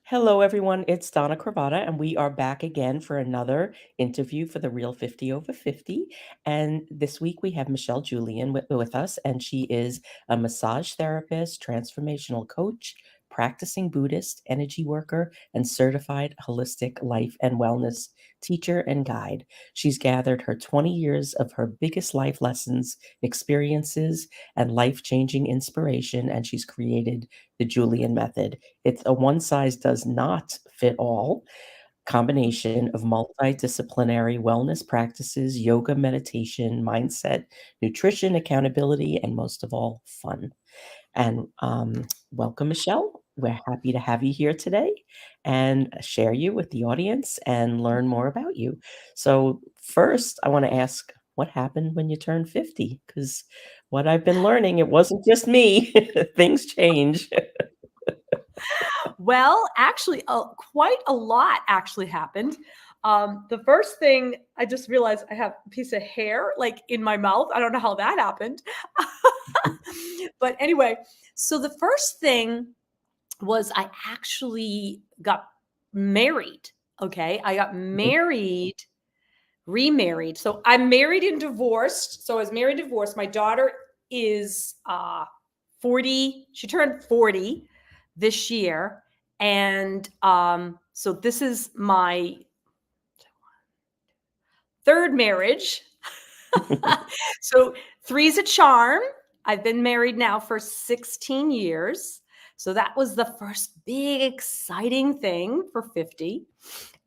Hello, everyone. It's Donna Cravata, and we are back again for another interview for the Real 50 Over 50. And this week we have Michelle Julian with us, and she is a massage therapist, transformational coach, practicing Buddhist, energy worker, and certified holistic life and wellness teacher and guide. She's gathered her 20 years of her biggest life lessons, experiences, and life changing inspiration, and she's created the Julian Method. It's a one size does not fit all combination of multidisciplinary wellness practices, yoga, meditation, mindset, nutrition, accountability, and most of all, fun. And welcome, Michelle. We're happy to have you here today and share you with the audience and learn more about you. So, first, I want to ask what happened when you turned 50? Because what I've been learning, it wasn't just me, things change. Well, actually, quite a lot actually happened. The first thing I just realized I have a piece of hair like in my mouth. I don't know how that happened. But anyway, so the first thing was I actually got married. Okay. I got married, remarried. So I'm married and divorced. So I was married, divorced. My daughter is 40. She turned 40 this year. And so this is my third marriage. So three's a charm. I've been married now for 16 years. So that was the first big exciting thing for 50.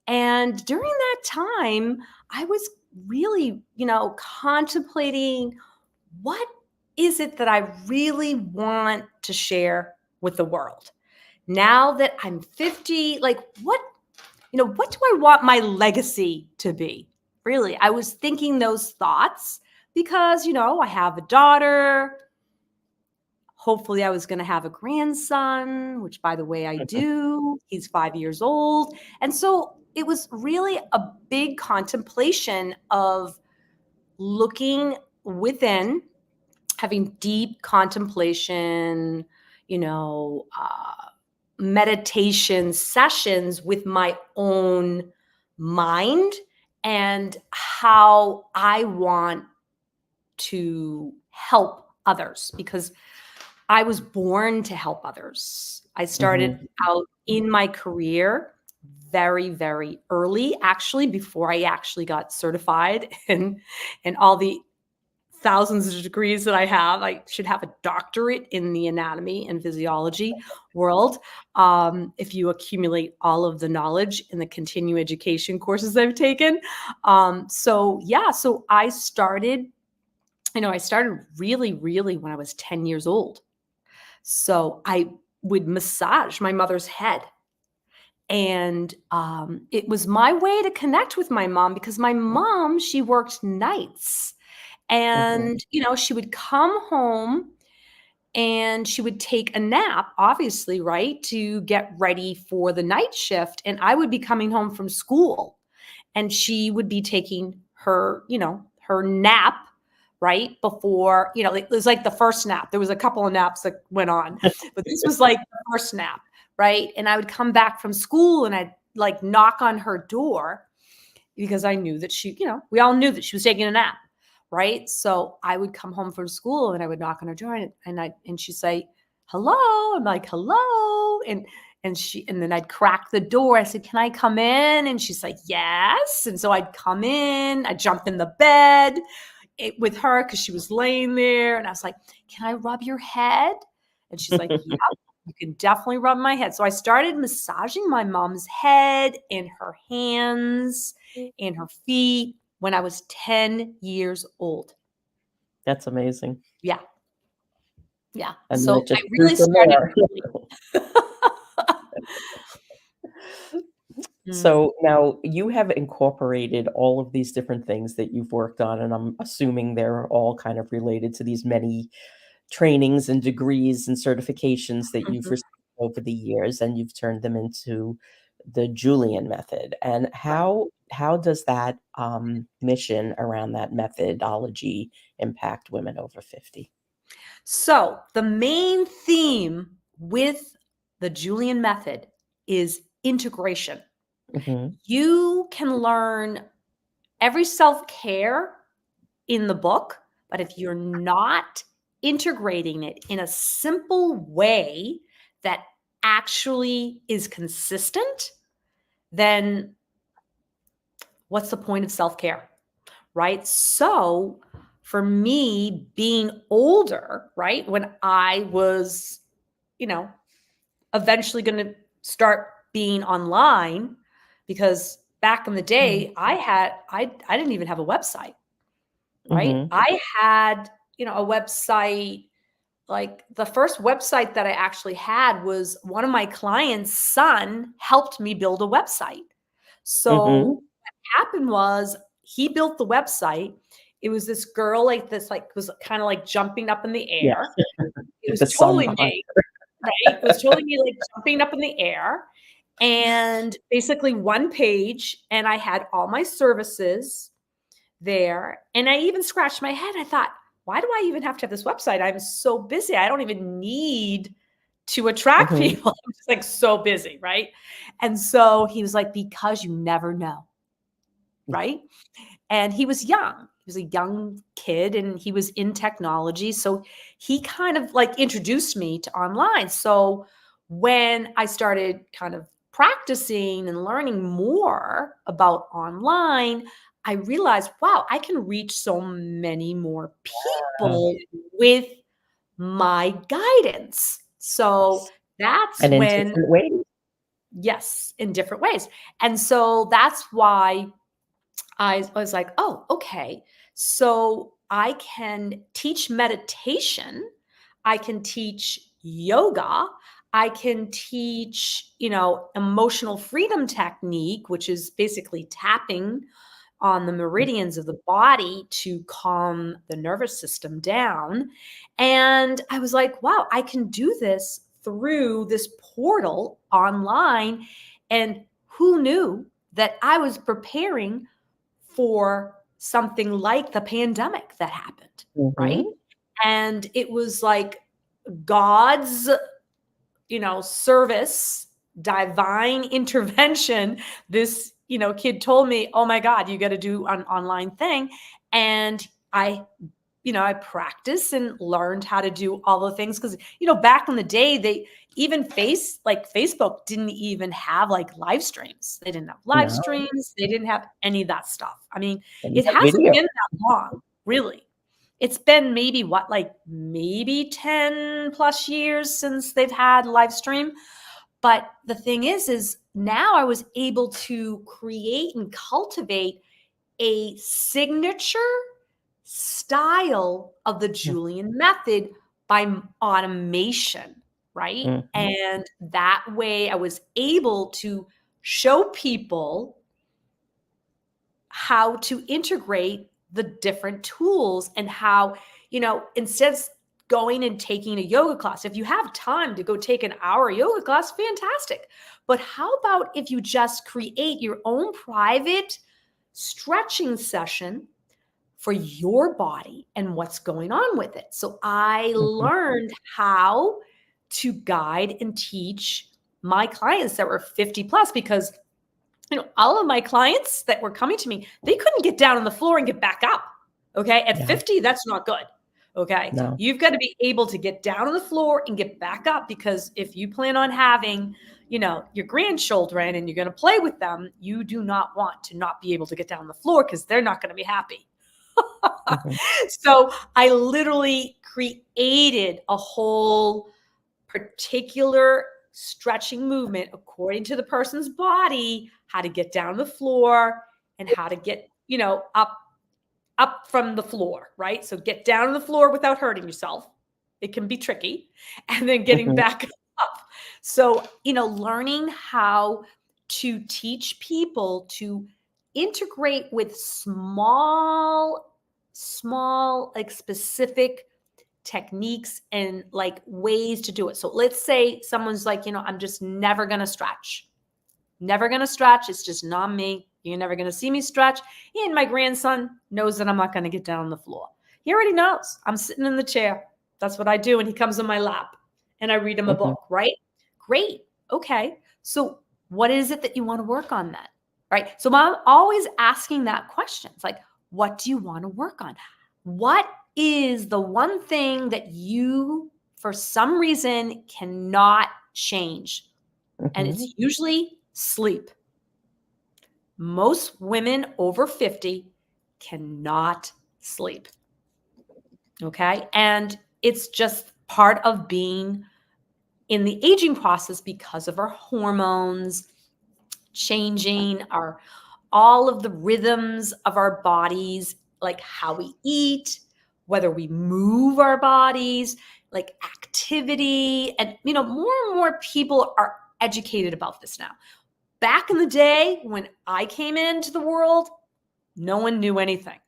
And during that time, I was really, contemplating what is it that I really want to share with the world? Now that I'm 50, like what do I want my legacy to be? Really, I was thinking those thoughts because, I have a daughter. Hopefully, I was going to have a grandson, which, by the way, I do. He's 5 years old. And so it was really a big contemplation of looking within, having deep contemplation, meditation sessions with my own mind and how I want to help others because I was born to help others. I started out in my career very, very early, actually, before I actually got certified and all the thousands of degrees that I have. I should have a doctorate in the anatomy and physiology world. If you accumulate all of the knowledge in the continuing education courses I've taken. So I started, I started really, really when I was 10 years old. So I would massage my mother's head. And it was my way to connect with my mom because my mom, she worked nights. And, she would come home and she would take a nap, obviously, right, to get ready for the night shift. And I would be coming home from school and she would be taking her, her nap, right, before, it was like the first nap. There was a couple of naps that went on, but this was like the first nap, right? And I would come back from school and I'd like knock on her door because I knew that she, we all knew that she was taking a nap. Right. So I would come home from school and I would knock on her door and she'd say, hello. I'm like, hello. And then I'd crack the door. I said, can I come in? And she's like, yes. And so I'd come in, I'd jump in the bed with her because she was laying there. And I was like, can I rub your head? And she's like, yeah, you can definitely rub my head. So I started massaging my mom's head and her hands and her feet when I was 10 years old. That's amazing. Yeah. Yeah. And so just I really started. So now you have incorporated all of these different things that you've worked on, and I'm assuming they're all kind of related to these many trainings and degrees and certifications that you've received over the years, and you've turned them into the Julian method. And how does that mission around that methodology impact women over 50? So the main theme with the Julian method is integration. Mhm. You can learn every self-care in the book, but if you're not integrating it in a simple way that actually is consistent, then what's the point of self-care, right? So for me, being older, right, when I was, you know, eventually going to start being online, because back in the Mhm. day, I didn't even have a website, right? Mhm. I had, a website. Like the first website that I actually had was one of my clients' son helped me build a website. So Mhm. what happened was he built the website. It was this girl like this, like was kind of like jumping up in the Yeah. air. It With was the sun totally behind. me, right? It was totally me like jumping up in the air. And basically one page, and I had all my services there. And I even scratched my head. I thought, why do I even have to have this website? I'm so busy. I don't even need to attract Mhm. people. I'm just like so busy, right? And so he was like, because you never know, right? And he was young. He was a young kid and he was in technology. So he kind of like introduced me to online. So when I started kind of practicing and learning more about online, I realized, wow, I can reach so many more Yeah. people with my guidance. So Yes. that's And in when, different ways. yes, in different ways. And so that's why I was like, oh, okay. So I can teach meditation. I can teach yoga. I can teach, emotional freedom technique, which is basically tapping on the meridians of the body to calm the nervous system down. And I was like, wow, I can do this through this portal online. And who knew that I was preparing for something like the pandemic that happened, right? Mhm. And it was like God's, service, divine intervention. This, kid told me, "Oh my God, you got to do an online thing," and I I practiced and learned how to do all the things because back in the day they even Facebook didn't even have like live streams. They didn't have live No, streams. They didn't have any of that stuff. I mean, and you it have hasn't video. been that long, really. It's been maybe what, like maybe 10 plus years since they've had live stream. But the thing is now I was able to create and cultivate a signature style of the Mm, Julian method by automation, right? mhm. And that way I was able to show people how to integrate the different tools and how, instead of going and taking a yoga class, if you have time to go take an hour yoga class, fantastic. But how about if you just create your own private stretching session for your body and what's going on with it? So I Mhm. learned how to guide and teach my clients that were 50 plus because all of my clients that were coming to me, they couldn't get down on the floor and get back up. Okay. At Yeah. 50, that's not good. Okay. No. You've got to be able to get down on the floor and get back up because if you plan on having, your grandchildren and you're going to play with them, you do not want to not be able to get down on the floor because they're not going to be happy. Mhm. So I literally created a whole particular stretching movement according to the person's body, how to get down the floor and how to get, up from the floor, right? So get down on the floor without hurting yourself. It can be tricky. And then getting Mhm. back up. So, learning how to teach people to integrate with small, like specific techniques and like ways to do it. So let's say someone's like, I'm just never going to stretch. Never going to stretch. It's just not me. You're never going to see me stretch. And my grandson knows that I'm not going to get down on the floor. He already knows. I'm sitting in the chair. That's what I do. And he comes on my lap and I read him a Mhm. book, right? Great. Okay. So What is it that you want to work on then? Right? So I'm always asking that question. It's like, what do you want to work on? What is the one thing that you, for some reason, cannot change? And Mhm. it's usually sleep. Most women over 50 cannot sleep. Okay. And it's just part of being in the aging process because of our hormones changing, our all of the rhythms of our bodies, like how we eat, whether we move our bodies, like activity. And, more and more people are educated about this now. Back in the day when I came into the world, no one knew anything.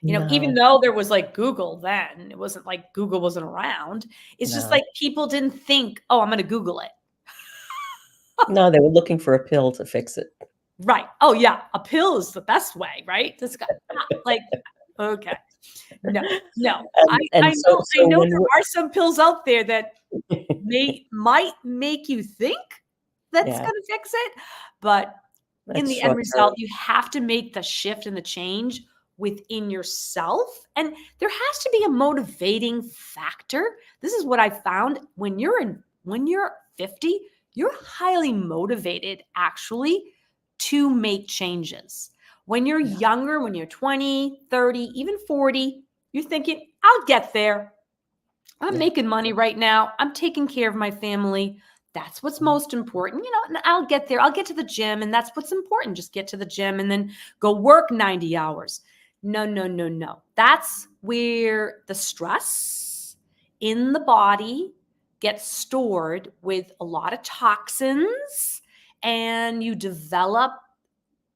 Even No, though there was like Google then, it wasn't like Google wasn't around. It's just no. like people didn't think, oh, I'm going to Google it. No, they were looking for a pill to fix it. Right. Oh, yeah. A pill is the best way, right? This guy, like, okay. No, no. I, And I so know, I so know when there we're are some pills out there that might make you think that's yeah, going to fix it, but in that's the end short term. result, you have to make the shift and the change within yourself. And there has to be a motivating factor. This is what I found when you're 50, you're highly motivated actually to make changes. When you're Yeah, younger, when you're 20, 30, even 40, you're thinking, I'll get there. I'm yeah. making money right now. I'm taking care of my family. That's what's Mhm. most important. And I'll get there. I'll get to the gym, and that's what's important. Just get to the gym and then go work 90 hours. No, no, no, no. That's where the stress in the body gets stored with a lot of toxins, and you develop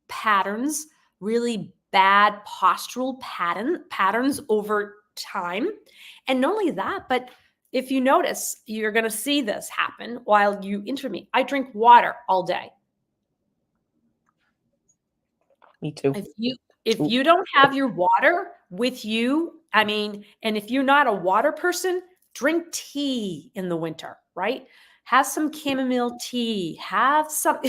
patterns, really bad postural patterns over time. And not only that, but if you notice, you're going to see this happen while you interview me. I drink water all day. Me too. If you if Ooh, you don't have your water with you, I mean, and if you're not a water person, drink tea in the winter, right? Have some chamomile tea. Have some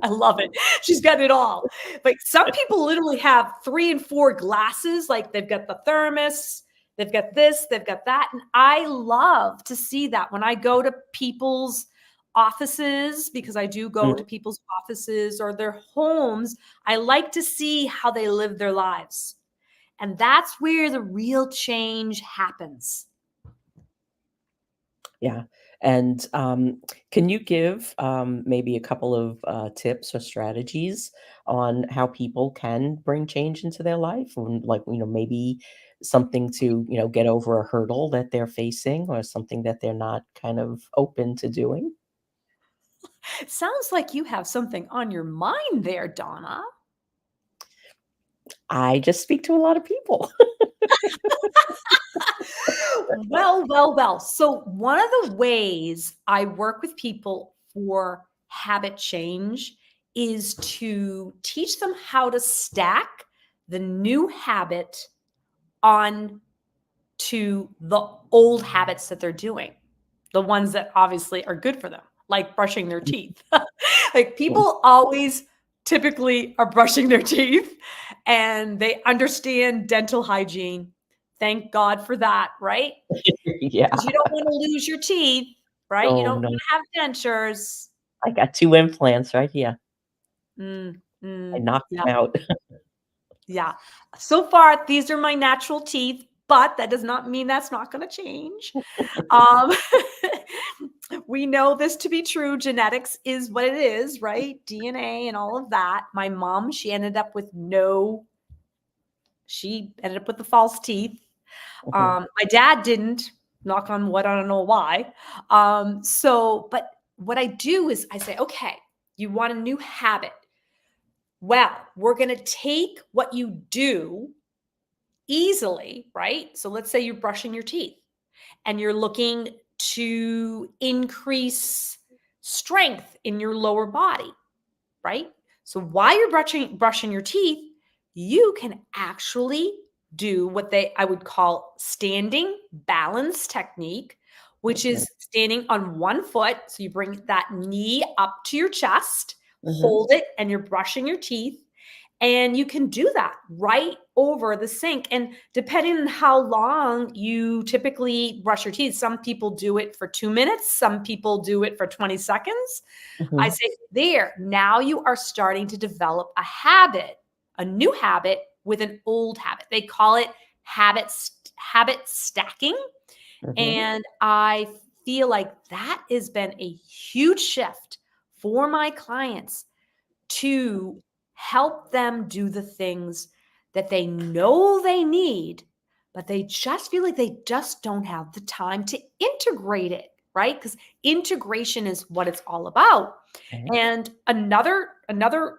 I love it. She's got it all. But some people literally have 3 and 4 glasses, like they've got the thermos, they've got this, they've got that, and I love to see that when I go to people's offices, because I do go to mhm. people's offices or their homes. I like to see how they live their lives. And that's where the real change happens. Yeah. And, can you give, maybe a couple of, tips or strategies on how people can bring change into their life? And, like, maybe something to, get over a hurdle that they're facing or something that they're not kind of open to doing? Sounds like you have something on your mind there, Donna. I just speak to a lot of people. Well, well, well. So, one of the ways I work with people for habit change is to teach them how to stack the new habit on to the old habits that they're doing, the ones that obviously are good for them, like brushing their teeth. Like Mhm. people always typically are brushing their teeth and they understand dental hygiene. Thank God for that, right? Yeah. Because you don't want to lose your teeth, right? You Oh, don't want no. to have dentures. I got 2 implants right here. Mm, I mm, knocked yeah. them out. Yeah. So far, these are my natural teeth, but that does not mean that's not going to change. Um, we know this to be true. Genetics is what it is, right? DNA and all of that. My mom, she ended up with the false teeth. Mhm. My dad didn't, knock on wood, I don't know why. But what I do is I say, okay, you want a new habit. Well, we're going to take what you do easily, right? So let's say you're brushing your teeth and you're looking to increase strength in your lower body, right? So while you're brushing your teeth, you can actually do what they I would call standing balance technique, which Mhm. is standing on one foot. So you bring that knee up to your chest Mhm. hold it, and you're brushing your teeth. And you can do that right over the sink. And depending on how long you typically brush your teeth, some people do it for 2 minutes, some people do it for 20 seconds. I Mhm. say, there, now you are starting to develop a habit, a new habit with an old habit. They call it habit stacking. Mhm. And I feel like that has been a huge shift for my clients to help them do the things that they know they need, but they just feel like they just don't have the time to integrate it, right? Because integration is what it's all about. Okay. And another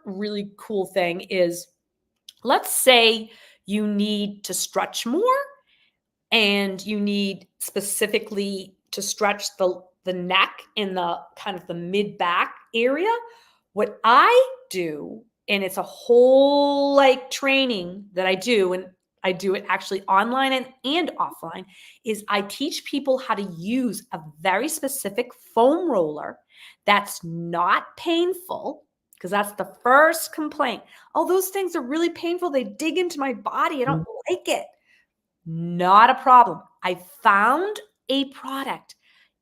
really cool thing is, let's say you need to stretch more and you need specifically to stretch the neck in the kind of the mid back area. What I do, and it's a whole like training that I do, and I do it actually online and offline, is I teach people how to use a very specific foam roller that's not painful, because that's the first complaint. Oh, those things are really painful. They dig into my body. I don't Mhm. like it. Not a problem. I found a product,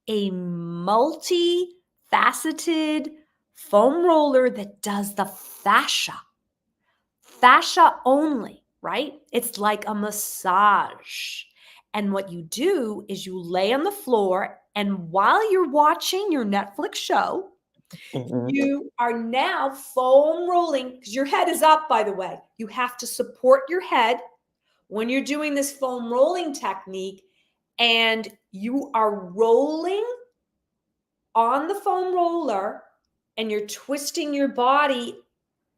a multi-faceted foam roller that does the fascia only, right? It's like a massage. And what you do is you lay on the floor, and while you're watching your Netflix show, Mhm. you are now foam rolling, because your head is up, by the way. You have to support your head when you're doing this foam rolling technique, and you are rolling on the foam roller and you're twisting your body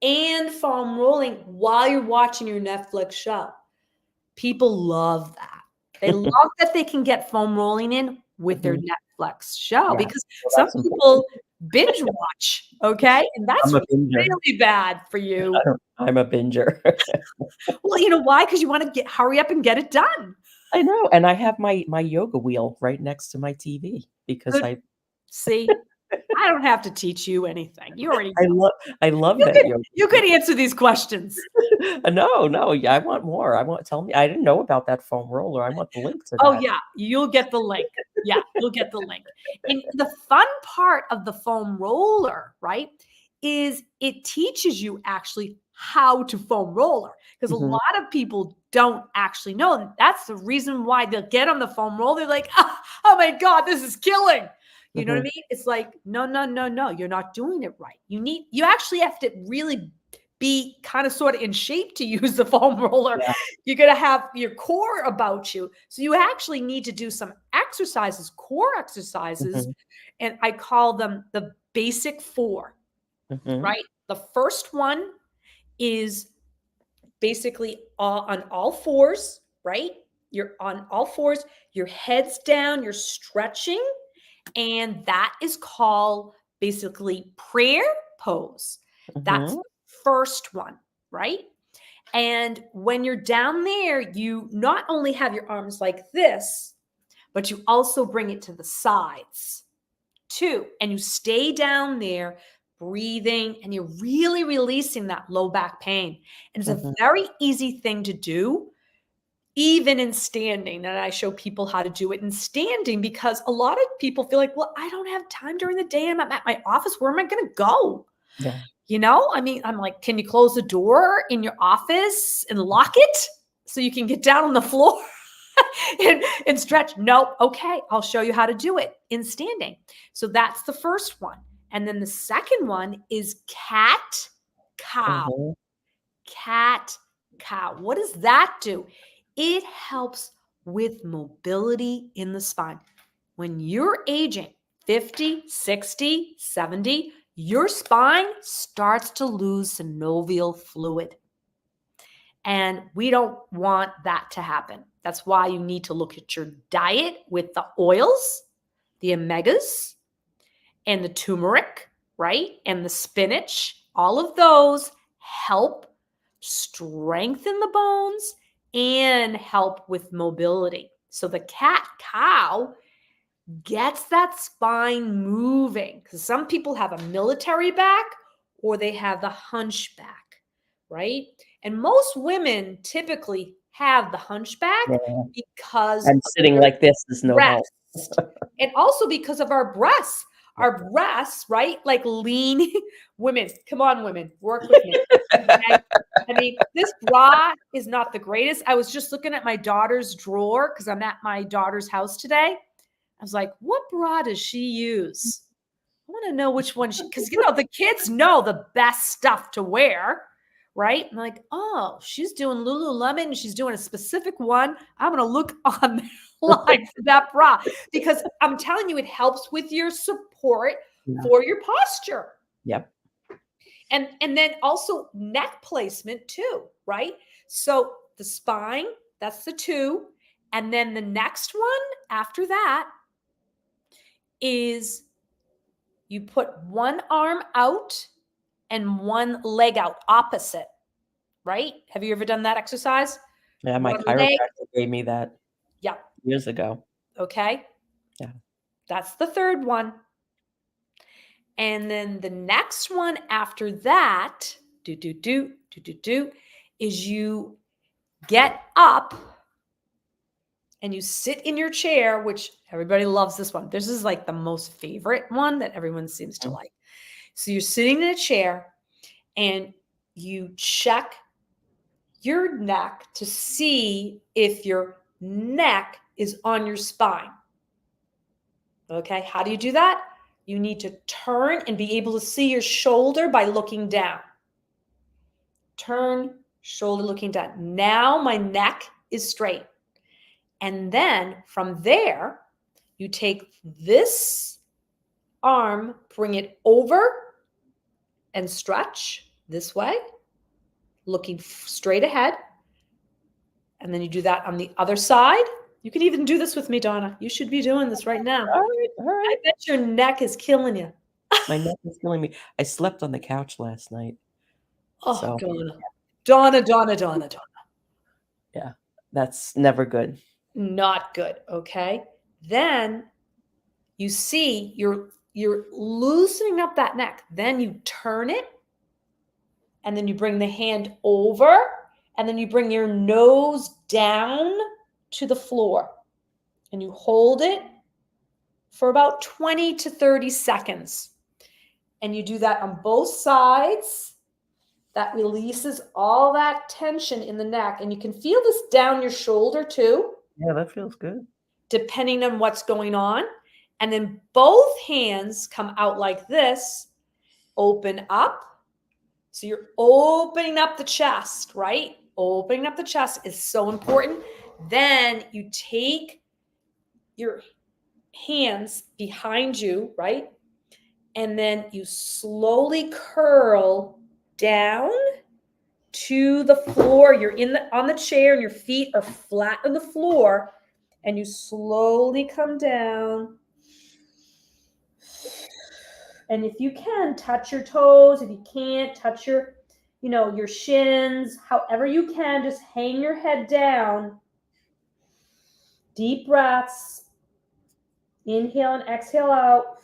and foam rolling while you're watching your Netflix show. People love that. They love that they can get foam rolling in with their Mhm. Netflix show, Yeah. because Well, some that's important. people binge watch, okay? And that's I'm a binger. really bad for you. I'm a binger. Well, you know why? Because you want to hurry up and get it done. I know, and I have my yoga wheel right next to my TV because Good. See, I don't have to teach you anything. You already I know. love I love You that could yoga you wheel. could answer these questions. No, no, yeah, I want more. I want tell me I didn't know about that foam roller. I want the link to Oh, that. yeah, you'll get the link. Yeah, you'll get the link. And the fun part of the foam roller, right, is it teaches you actually how to foam roller, because a Mhm. lot of people don't actually know, and that's the reason why they'll get on the foam roller. They're like, "Ah, oh my god, this is killing." You know what I Mhm. mean? It's like, "No, no, no, no, you're not doing it right." You actually have to really be kinda sorta in shape to use the foam roller. Yeah. You're gonna have your core about you. So you actually need to do some exercises, core exercises, Mhm. and I call them the basic 4, Mhm. right? The first one is basically on all fours, right? You're on all fours, your head's down, you're stretching, and that is called basically prayer pose. That's Mhm. the first one, right? And when you're down there, you not only have your arms like this, but you also bring it to the sides too. And you stay down there breathing, and you're really releasing that low back pain. And it's a Mhm. very easy thing to do, even in standing. And I show people how to do it in standing, because a lot of people feel like, well, I don't have time during the day. I'm at my office. Where am I going to go? Yeah. You know, I mean, I'm like, can you close the door in your office and lock it so you can get down on the floor and stretch? No. Okay. I'll show you how to do it in standing. So that's the first one. And then the second one is cat cow. Mhm. Cat cow. What does that do? It helps with mobility in the spine. When you're aging 50, 60, 70, your spine starts to lose synovial fluid. And we don't want that to happen. That's why you need to look at your diet with the oils, the omegas, and the turmeric, right? And the spinach. All of those help strengthen the bones and help with mobility. So the cat cow gets that spine moving, because some people have a military back or they have the hunchback, right? And most women typically have the hunchback Yeah. because And of sitting their like this is no help. breast. And also because of our breasts. Our breasts, right? Like lean women. Come on, women, work with me. Okay? I mean, this bra is not the greatest. I was just looking at my daughter's drawer because I'm at my daughter's house today. I was like, what bra does she use? I want to know which one because the kids know the best stuff to wear, right? I'm like, oh, she's doing Lululemon and she's doing a specific one. I'm gonna look online for that bra because I'm telling you, it helps with your support Yeah. for your posture. Yep. And then also neck placement too, right? So the spine, that's the 2. And then the next one after that is you put one arm out and one leg out opposite, right? Have you ever done that exercise? Yeah, my One leg. chiropractor gave me that Yeah. years ago. Okay. Yeah. That's the third one. And then the next one after that, is you get up and you sit in your chair, which everybody loves this one. This is like the most favorite one that everyone seems to Mhm. like. So you're sitting in a chair and you check your neck to see if your neck is on your spine. Okay, how do you do that? You need to turn and be able to see your shoulder by looking down. Turn, shoulder looking down. Now my neck is straight. And then from there, you take this arm, bring it over and stretch this way, looking straight ahead. And then you do that on the other side. You can even do this with me, Donna. You should be doing this right now. All right, all right. I bet your neck is killing you. My neck is killing me. I slept on the couch last night. Oh, So, Donna. yeah, that's never good. Not good. Okay. Then you see you're loosening up that neck. Then you turn it, and then you bring the hand over, and then you bring your nose down to the floor, and you hold it for about 20 to 30 seconds. And you do that on both sides. That releases all that tension in the neck. And you can feel this down your shoulder too, Yeah, that feels good. depending on what's going on. And then both hands come out like this, open up. So you're opening up the chest, right? Opening up the chest is so important. Then you take your hands behind you, right? And then you slowly curl down to the floor. You're on the chair and your feet are flat on the floor, and you slowly come down. And if you can, touch your toes. If you can't, touch your shins. However you can, just hang your head down. Deep breaths. Inhale and exhale out.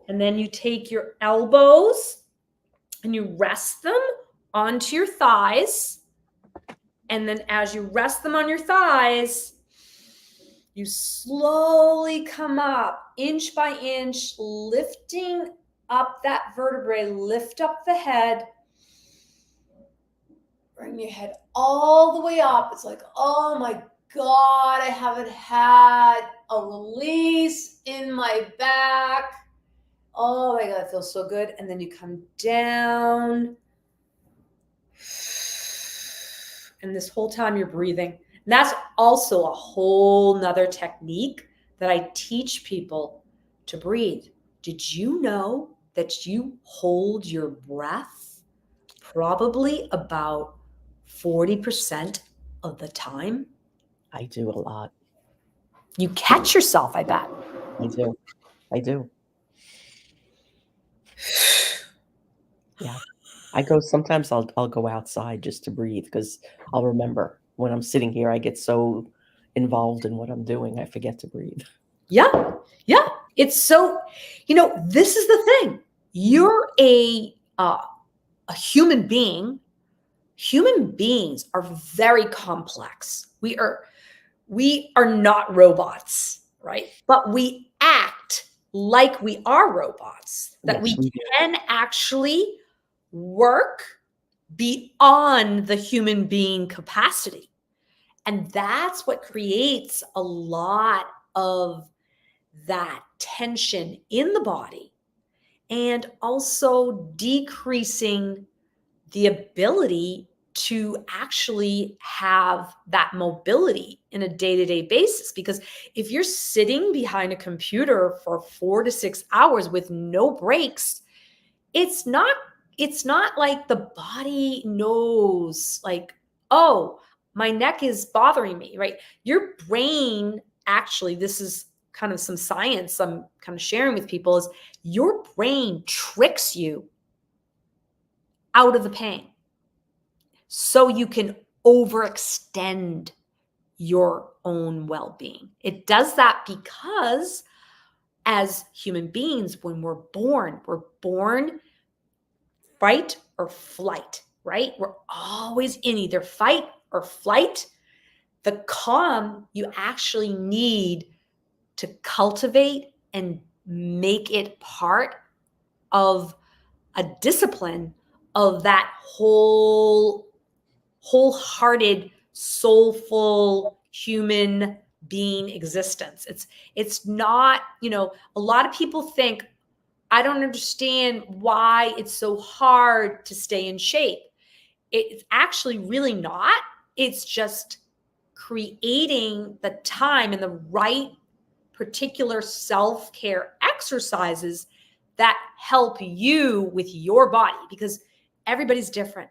And then you take your elbows and you rest them onto your thighs. And then as you rest them on your thighs, you slowly come up inch by inch, lifting up that vertebrae, lift up the head. Bring your head all the way up. It's like, oh my God, I haven't had a release in my back. Oh my God, it feels so good. And then you come down. And this whole time you're breathing. And that's also a whole nother technique that I teach people to breathe. Did you know that you hold your breath probably about 40% of the time? I do a lot. You catch yourself, I bet. I do. Yeah. Sometimes I'll go outside just to breathe because I'll remember when I'm sitting here, I get so involved in what I'm doing, I forget to breathe. Yeah. It's so, this is the thing. You're a a human being, human beings are very complex. We are not robots, right? But we act like we are robots, that Yes, we we do. can actually work beyond the human being capacity. And that's what creates a lot of that tension in the body, and also decreasing the ability to actually have that mobility in a day-to-day basis. Because if you're sitting behind a computer for 4 to 6 hours with no breaks, it's not like the body knows, like, oh, my neck is bothering me, right? Your brain, actually, this is kind of some science I'm kind of sharing with people, is your brain tricks you out of the pain so you can overextend your own well-being. It does that because as human beings, when we're born fight or flight, right? We're always in either fight or flight. The calm you actually need to cultivate and make it part of a discipline of that wholehearted, soulful human being existence. It's not, a lot of people think, I don't understand why it's so hard to stay in shape. It's actually really not. It's just creating the time and the right particular self-care exercises that help you with your body, because everybody's different,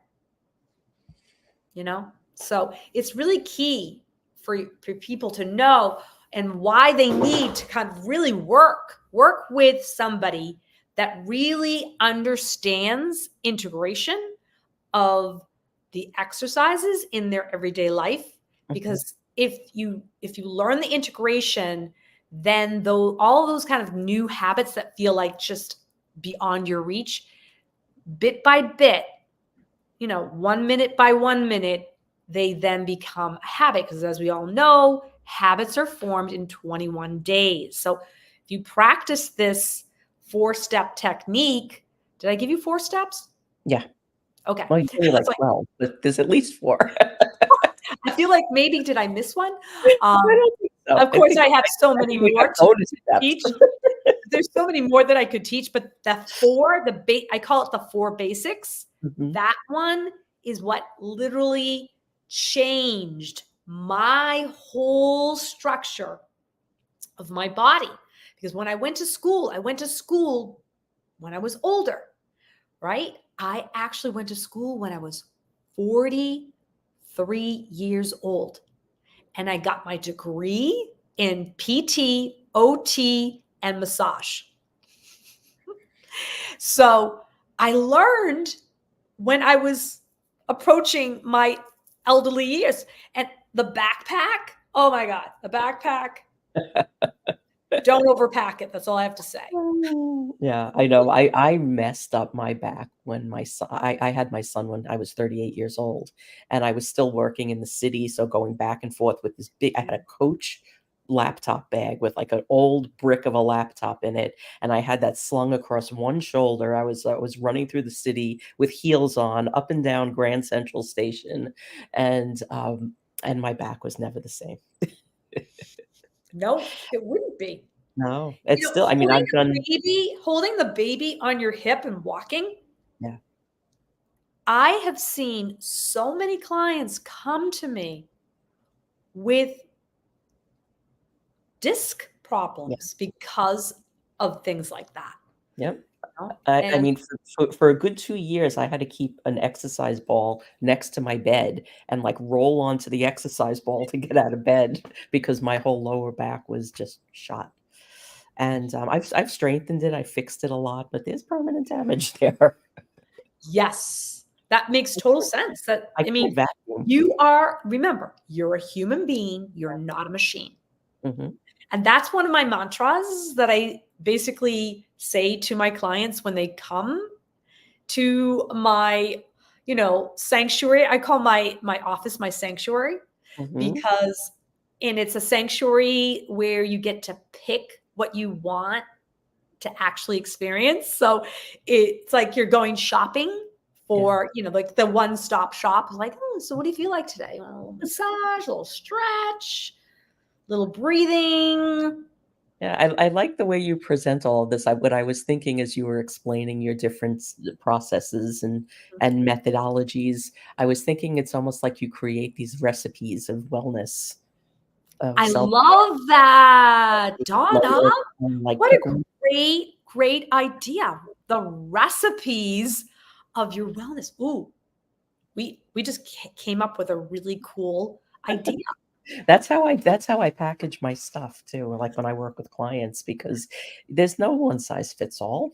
So it's really key for people to know, and why they need to kind of really work with somebody that really understands integration of the exercises in their everyday life. Because if you learn the integration, then all those kind of new habits that feel like just beyond your reach, bit by bit, 1 minute by 1 minute, they then become a habit. Because as we all know, habits are formed in 21 days. So if you practice this 4-step technique, did I give you 4 steps? Yeah. Okay. Well, you told me like So 12, but there's at least 4. I feel like maybe did I miss one? I don't think so. Of course, I have so many think we got more to bonus steps. teach. There's so many more that I could teach, but I call it the 4 basics. Mhm. That one is what literally changed my whole structure of my body. Because when I went to school when I was older, right? I actually went to school when I was 43 years old. And I got my degree in PT, OT, and massage. So I learned when I was approaching my elderly years. And the backpack, oh my God, the backpack, don't overpack it. That's all I have to say. Yeah, I know. I messed up my back when I had my son when I was 38 years old, and I was still working in the city, so going back and forth with this I had a Coach laptop bag with like an old brick of a laptop in it, and I had that slung across one shoulder. I was running through the city with heels on, up and down Grand Central Station, and my back was never the same. No, it wouldn't be. No, it's still, I mean, I've done. Holding the baby on your hip and walking. Yeah. I have seen so many clients come to me with disc problems because of things like that. Yep. You know? I And mean, for a good 2 years, I had to keep an exercise ball next to my bed and, like, roll onto the exercise ball to get out of bed because my whole lower back was just shot. And, I've strengthened it, I fixed it a lot, but there's permanent damage there. yes, that makes total sense. I can't vacuum. Remember, you're a human being, you're not a machine. Mhm. And that's one of my mantras that I basically say to my clients when they come to my, sanctuary. I call my office my sanctuary Mhm. because and it's a sanctuary where you get to pick what you want to actually experience. So it's like you're going shopping Yeah. for, like the one-stop shop. Like, oh, so what do you feel like today? A little massage, a little stretch, little breathing. Yeah, I like the way you present all of this. What I was thinking as you were explaining your different processes and methodologies, I was thinking it's almost like you create these recipes of wellness, of I self love that, Donna. like What a pick one. great, great idea. The recipes of your wellness. Ooh, we just came up with a really cool idea. That's how I package my stuff too, like when I work with clients, because there's no one size fits all.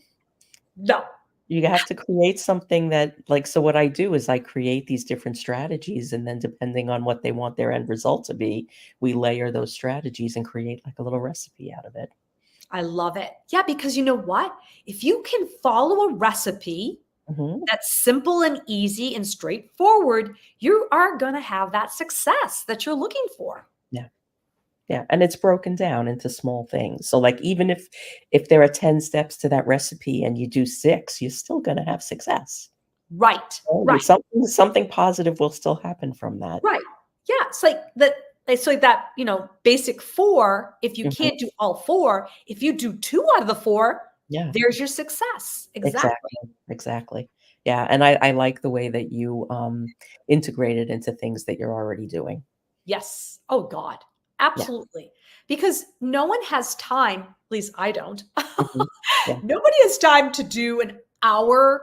No, You have to create something that like, so what I do is I create these different strategies, and then depending on what they want their end result to be, we layer those strategies and create like a little recipe out of it. I love it. Yeah, because you know what? If you can follow a recipe Mhm. that's simple and easy and straightforward, you are going to have that success that you're looking for. Yeah. Yeah, and it's broken down into small things. So, like, even if there are 10 steps to that recipe and you do 6, you're still gonna have success. Right, Oh, right. something positive will still happen from that. Right. Yeah, it's like that it's like that, basic 4, if you Mhm. can't do all 4, if you do 2 out of the 4, Yeah, there's your success. Exactly. exactly, exactly. Yeah, and I like the way that you, integrate it into things that you're already doing. Yes. Oh god. Yeah. Absolutely. Because no one has time, at least I don't. Mhm. Yeah. Nobody has time to do an hour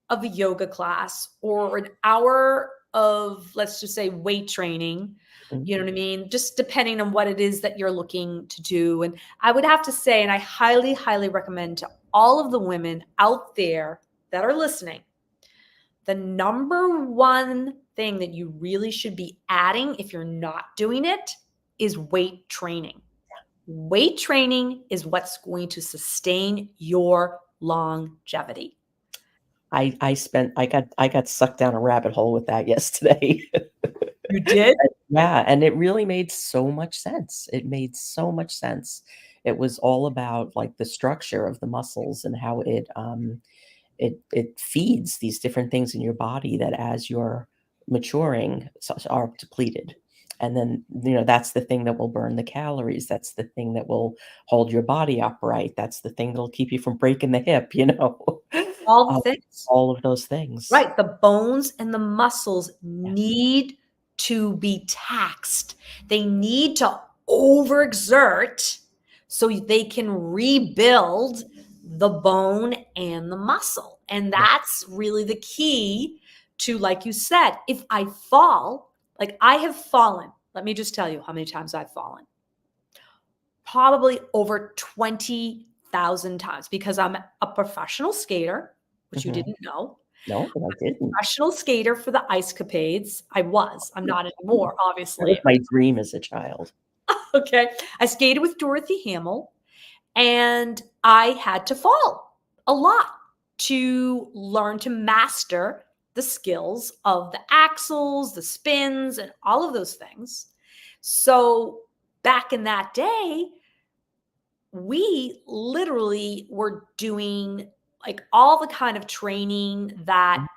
of a yoga class or an hour of, let's just say, weight training. Mhm. You know what I mean? Just depending on what it is that you're looking to do. And I would have to say, and I highly, highly recommend to all of the women out there that are listening, the number one thing that you really should be adding if you're not doing it is weight training. Weight training is what's going to sustain your longevity. I got sucked down a rabbit hole with that yesterday. You did? Yeah, and it really made so much sense. It made so much sense. It was all about, like, the structure of the muscles and how it feeds these different things in your body that as you're maturing are depleted. And then, that's the thing that will burn the calories. That's the thing that will hold your body upright. That's the thing that'll keep you from breaking the hip. All the Um, things. all of those things. Right. The bones and the muscles Yeah. need to be taxed. They need to overexert so they can rebuild the bone and the muscle. And Yeah. that's really the key to, like you said, if I fall, like I have fallen, let me just tell you how many times I've fallen. Probably over 20,000 times because I'm a professional skater, which you Mhm. didn't know. No, I didn't. Professional skater for the Ice Capades. I was. I'm not anymore, That was obviously. my dream as a child. Okay. I skated with Dorothy Hamill, and I had to fall a lot to learn to master the skills of the axles, the spins, and all of those things. So back in that day, we literally were doing like all the kind of training that Mhm.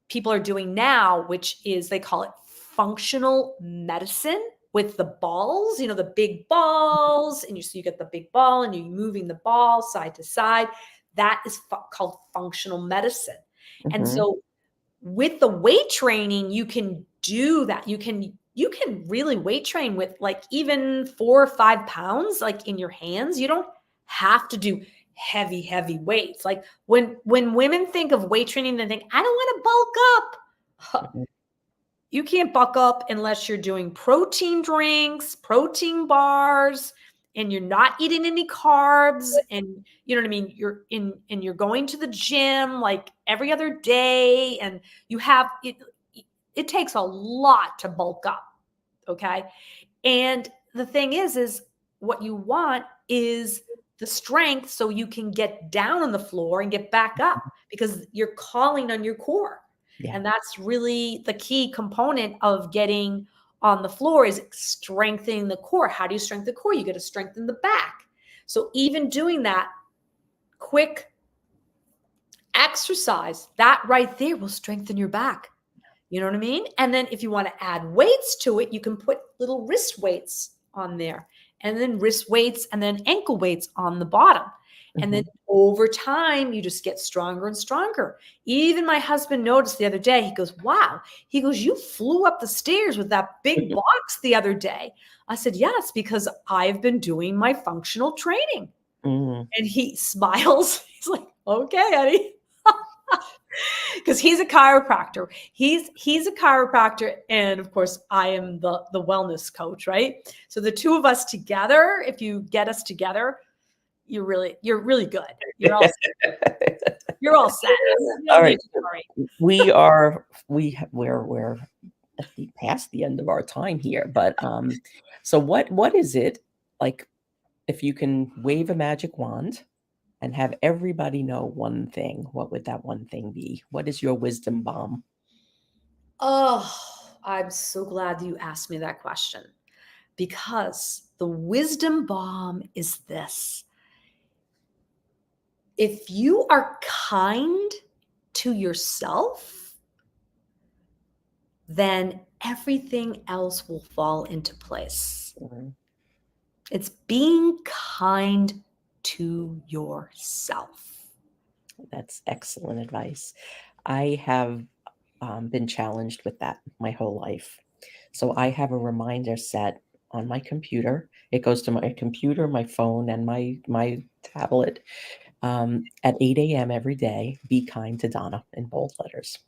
people are doing now, which is they call it functional medicine with the balls, the big balls, and so you get the big ball and you're moving the ball side to side. That is called functional medicine. And Mhm. so with the weight training, you can do that. You can really weight train with like even 4 or 5 pounds, like in your hands. You don't have to do heavy, heavy weights. Like when women think of weight training, they think, I don't want to bulk up. Huh. Mhm. You can't bulk up unless you're doing protein drinks, protein bars, and you're not eating any carbs. And you know what I mean? You're going to the gym like every other day, and you have it takes a lot to bulk up. Okay. And the thing is what you want is the strength so you can get down on the floor and get back up because you're calling on your core. Yeah. And that's really the key component of getting on the floor is strengthening the core. How do you strengthen the core? You got to strengthen the back. So even doing that quick exercise, that right there will strengthen your back. You know what I mean? And then if you want to add weights to it, you can put little wrist weights on there, and then wrist weights and then ankle weights on the bottom. And then over time, you just get stronger and stronger. Even my husband noticed the other day, he goes, wow, he goes, you flew up the stairs with that big box the other day. I said, yes, because I've been doing my functional training. Mm. And he smiles. He's like, okay, Eddie. Because he's a chiropractor. He's a chiropractor, and of course, I am the wellness coach, right? So the two of us together, if you get us together, you're really good. You're all set. You All don't need right. to worry. We're past the end of our time here, but so what is it like if you can wave a magic wand and have everybody know one thing, what would that one thing be? What is your wisdom bomb? Oh, I'm so glad you asked me that question, because the wisdom bomb is this. If you are kind to yourself, then everything else will fall into place. Mhm. It's being kind to yourself. That's excellent advice. I have been challenged with that my whole life. So I have a reminder set on my computer. It goes to my computer, my phone, and my tablet at 8 a.m. every day. Be kind to Donna in bold letters.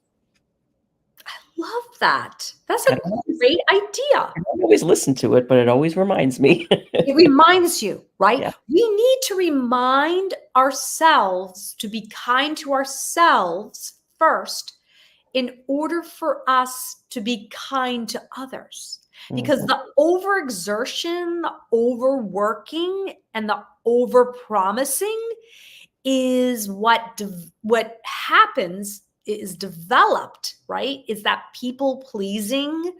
Love that. That's I a don't always, great idea. I don't always listen to it, but it always reminds me. It reminds you, right? Yeah. We need to remind ourselves to be kind to ourselves first in order for us to be kind to others. Because Mhm. the overexertion, the overworking, and the overpromising is what happens is developed, right? Is that people pleasing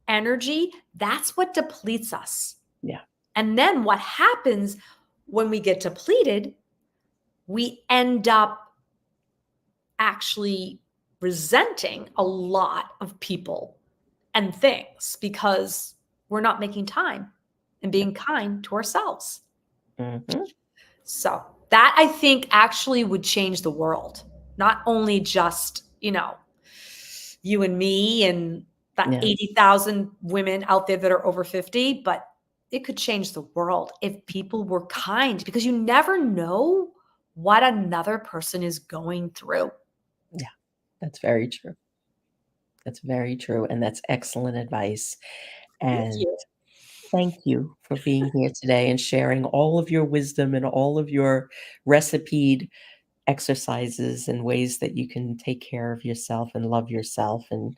energy. That's what depletes us. Yeah. And then what happens when we get depleted, we end up actually resenting a lot of people and things because we're not making time and being kind to ourselves. Mhm. So that I think actually would change the world. Not only just, you and me and that Yeah. 80,000 women out there that are over 50, but it could change the world if people were kind, because you never know what another person is going through. Yeah. That's very true. That's very true. And that's excellent advice. Thank And you. thank you for being here today and sharing all of your wisdom and all of your recipe exercises and ways that you can take care of yourself and love yourself and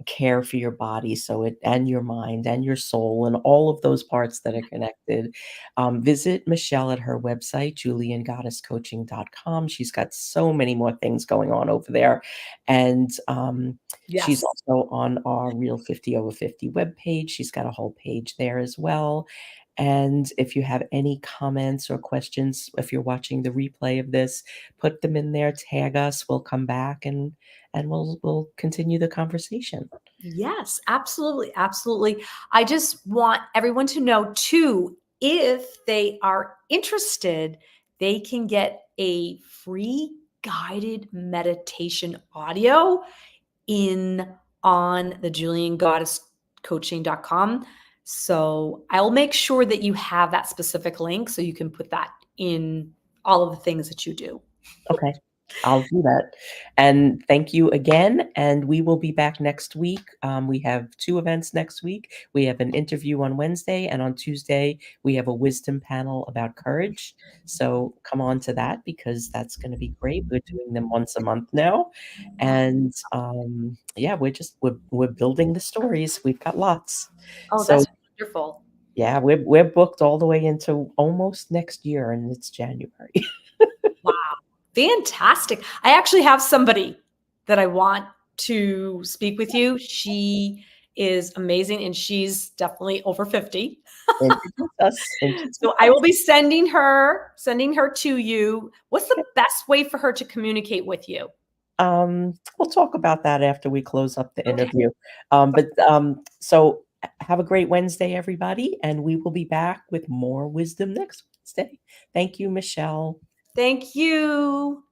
care for your body so it and your mind and your soul and all of those parts that are connected. Visit Michelle at her website, juliangoddesscoaching.com. She's got so many more things going on over there. And she's Yes. also on our Real 50 Over 50 webpage. She's got a whole page there as well. And if you have any comments or questions, if you're watching the replay of this, put them in there, tag us, we'll come back and we'll continue the conversation. Yes, absolutely. Absolutely. I just want everyone to know too, if they are interested, they can get a free guided meditation audio in on the juliangoddesscoaching.com. So I'll make sure that you have that specific link so you can put that in all of the things that you do. Okay, I'll do that. And thank you again, and we will be back next week. We have 2 events next week. We have an interview on Wednesday, and on Tuesday, we have a wisdom panel about courage. So come on to that because that's gonna be great. We're doing them once a month now. And, yeah, we're building the stories. We've got lots. Oh, So that's wonderful. Yeah, we're booked all the way into almost next year, and it's January. Wow. Fantastic. I actually have somebody that I want to speak with you. She is amazing and she's definitely over 50. Introduce us. Introduce So I will us. be sending her to you. What's the best way for her to communicate with you? We'll talk about that after we close up the Okay. interview. So have a great Wednesday, everybody, and we will be back with more wisdom next Wednesday. Thank you, Michelle. Thank you.